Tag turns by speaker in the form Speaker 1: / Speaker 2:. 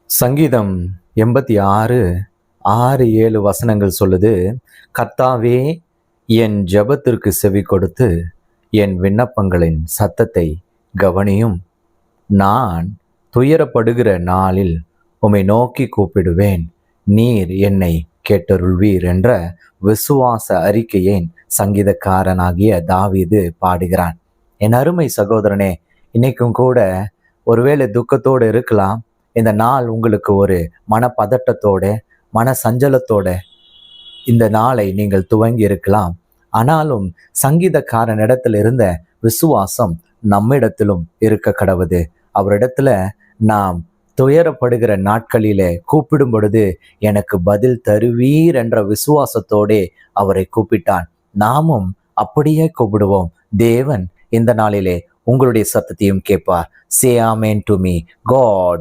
Speaker 1: சங்கீதம் 86:6-7 சொல்லுது. கர்த்தாவே, என் ஜெபத்திற்கு செவி கொடுத்து என் விண்ணப்பங்களின் சத்தத்தை கவனியும். நான் துயரப்படுகிற நாளில் உம்மை நோக்கி கூப்பிடுவேன். நீர் என்னை கேட்டருள்வீர் என்ற விசுவாச அறிக்கையை சங்கீதக்காரனாகிய தாவீது பாடுகிறான். என் அருமை சகோதரனே, இன்னைக்கும் கூட ஒருவேளை துக்கத்தோடு இருக்கலாம். இந்த நாள் உங்களுக்கு ஒரு மனப்பதட்டத்தோட, மன சஞ்சலத்தோட இந்த நாளை நீங்கள் துவங்கி இருக்கலாம். ஆனாலும் சங்கீதக்காரன் இடத்துல இருந்த விசுவாசம் நம்மிடத்திலும் இருக்க கடவுது. அவரிடத்துல நாம் துயரப்படுகிற நாட்களிலே கூப்பிடும் பொழுது எனக்கு பதில் தருவீர் என்ற விசுவாசத்தோடே அவரை கூப்பிட்டான். நாமும் அப்படியே கூப்பிடுவோம். தேவன் இந்த நாளிலே உங்களுடைய சத்தத்தையும் கேட்பார். Say amen to me. God